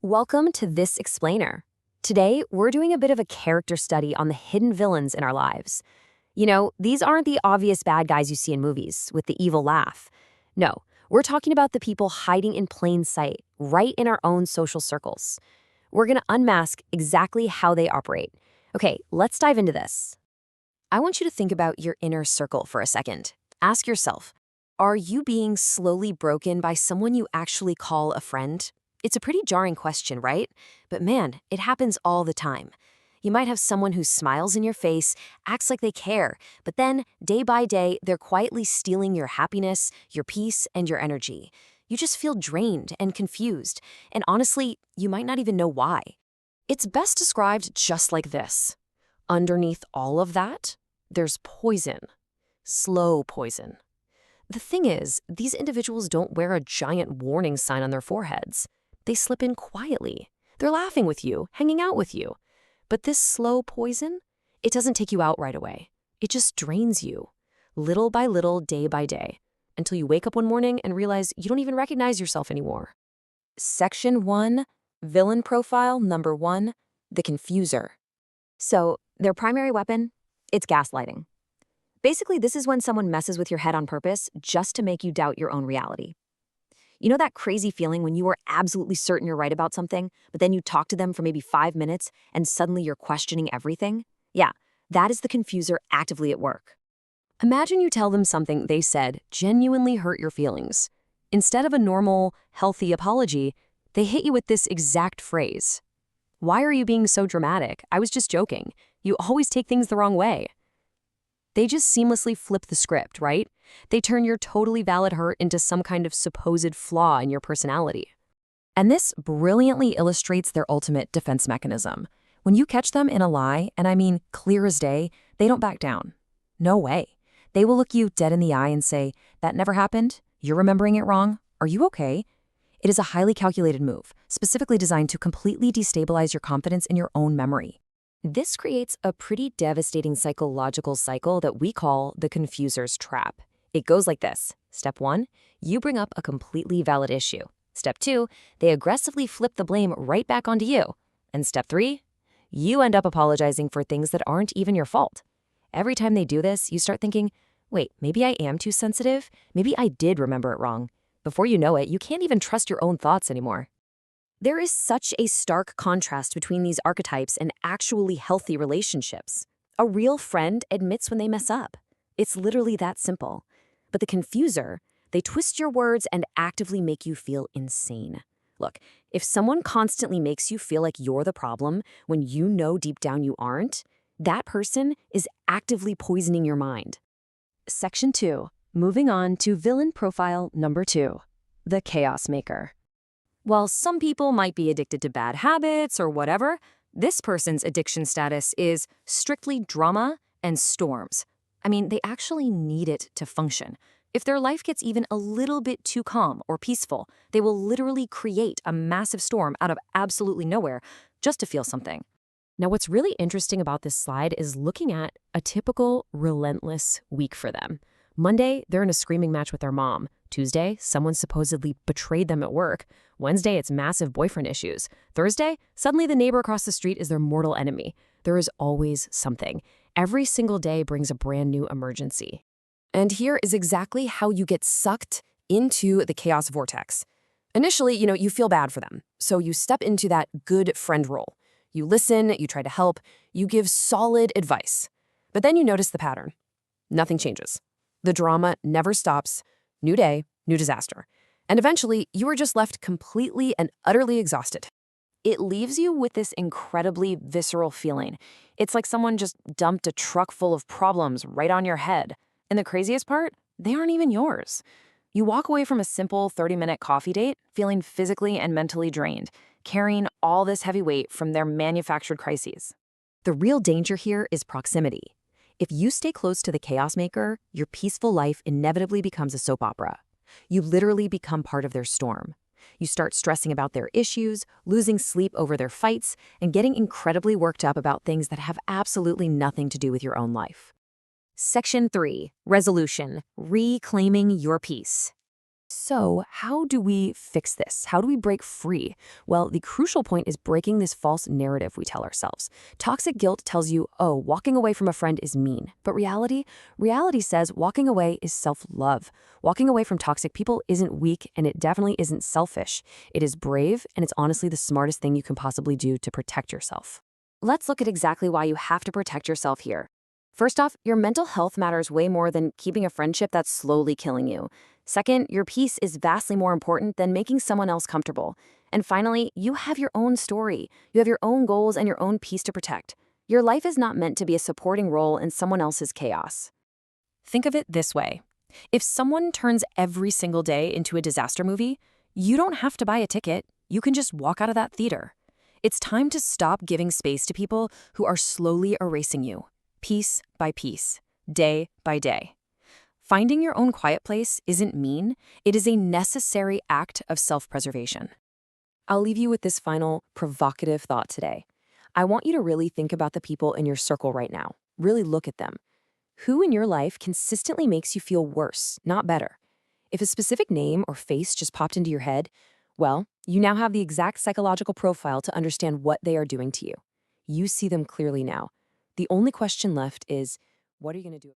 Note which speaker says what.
Speaker 1: Welcome to This Explainer. Today, we're doing a bit of a character study on the hidden villains in our lives. These aren't the obvious bad guys you see in movies with the evil laugh. No, we're talking about the people hiding in plain sight, right in our own social circles. We're going to unmask exactly how they operate. Okay, let's dive into this. I want you to think about your inner circle for a second. Ask yourself, are you being slowly broken by someone you actually call a friend? It's a pretty jarring question, right? But man, it happens all the time. You might have someone who smiles in your face, acts like they care, but then, day by day, they're quietly stealing your happiness, your peace, and your energy. You just feel drained and confused, and honestly, you might not even know why. It's best described just like this. Underneath all of that, there's poison. Slow poison. The thing is, these individuals don't wear a giant warning sign on their foreheads. They slip in quietly. They're laughing with you, hanging out with you. But this slow poison, it doesn't take you out right away. It just drains you, little by little, day by day, until you wake up one morning and realize you don't even recognize yourself anymore. Section 1, Villain Profile Number 1, the Confuser. So, their primary weapon? It's gaslighting. Basically, this is when someone messes with your head on purpose just to make you doubt your own reality. You know that crazy feeling when you are absolutely certain you're right about something, but then you talk to them for maybe 5 minutes and suddenly you're questioning everything? Yeah, that is the confuser actively at work. Imagine you tell them something they said genuinely hurt your feelings. Instead of a normal, healthy apology, they hit you with this exact phrase. Why are you being so dramatic? I was just joking. You always take things the wrong way. They just seamlessly flip the script, right? They turn your totally valid hurt into some kind of supposed flaw in your personality. And this brilliantly illustrates their ultimate defense mechanism. When you catch them in a lie, and I mean clear as day, they don't back down. No way. They will look you dead in the eye and say, "That never happened? You're remembering it wrong? Are you okay?" It is a highly calculated move, specifically designed to completely destabilize your confidence in your own memory. This creates a pretty devastating psychological cycle that we call the confuser's trap. It goes like this. Step 1, you bring up a completely valid issue. Step 2, they aggressively flip the blame right back onto you. And step 3, you end up apologizing for things that aren't even your fault. Every time they do this, you start thinking, wait, maybe I am too sensitive? Maybe I did remember it wrong. Before you know it, you can't even trust your own thoughts anymore. There is such a stark contrast between these archetypes and actually healthy relationships. A real friend admits when they mess up. It's literally that simple. But the confuser, they twist your words and actively make you feel insane. Look, if someone constantly makes you feel like you're the problem when you know deep down you aren't, that person is actively poisoning your mind. Section 2. Moving on to villain profile number 2, the chaos maker. While some people might be addicted to bad habits or whatever, this person's addiction status is strictly drama and storms. I mean, they actually need it to function. If their life gets even a little bit too calm or peaceful, they will literally create a massive storm out of absolutely nowhere just to feel something. Now, what's really interesting about this slide is looking at a typical relentless week for them. Monday, they're in a screaming match with their mom. Tuesday, someone supposedly betrayed them at work. Wednesday, it's massive boyfriend issues. Thursday, suddenly the neighbor across the street is their mortal enemy. There is always something. Every single day brings a brand new emergency. And here is exactly how you get sucked into the chaos vortex. Initially, you feel bad for them. So you step into that good friend role. You listen, you try to help, you give solid advice. But then you notice the pattern. Nothing changes. The drama never stops. New day, new disaster. And eventually, you are just left completely and utterly exhausted. It leaves you with this incredibly visceral feeling. It's like someone just dumped a truck full of problems right on your head. And the craziest part, they aren't even yours. You walk away from a simple 30-minute coffee date feeling physically and mentally drained, carrying all this heavy weight from their manufactured crises. The real danger here is proximity. If you stay close to the chaos maker, your peaceful life inevitably becomes a soap opera. You literally become part of their storm. You start stressing about their issues, losing sleep over their fights, and getting incredibly worked up about things that have absolutely nothing to do with your own life. Section 3. Resolution. Reclaiming your peace. So, how do we fix this? How do we break free? Well, the crucial point is breaking this false narrative we tell ourselves. Toxic guilt tells you, oh, walking away from a friend is mean. But reality says walking away is self-love. Walking away from toxic people isn't weak, and it definitely isn't selfish. It is brave, and it's honestly the smartest thing you can possibly do to protect yourself. Let's look at exactly why you have to protect yourself here. First off, your mental health matters way more than keeping a friendship that's slowly killing you. Second, your peace is vastly more important than making someone else comfortable. And finally, you have your own story. You have your own goals and your own peace to protect. Your life is not meant to be a supporting role in someone else's chaos. Think of it this way. If someone turns every single day into a disaster movie, you don't have to buy a ticket. You can just walk out of that theater. It's time to stop giving space to people who are slowly erasing you, piece by piece, day by day. Finding your own quiet place isn't mean, it is a necessary act of self-preservation. I'll leave you with this final provocative thought today. I want you to really think about the people in your circle right now. Really look at them. Who in your life consistently makes you feel worse, not better? If a specific name or face just popped into your head, well, you now have the exact psychological profile to understand what they are doing to you. You see them clearly now. The only question left is, what are you going to do?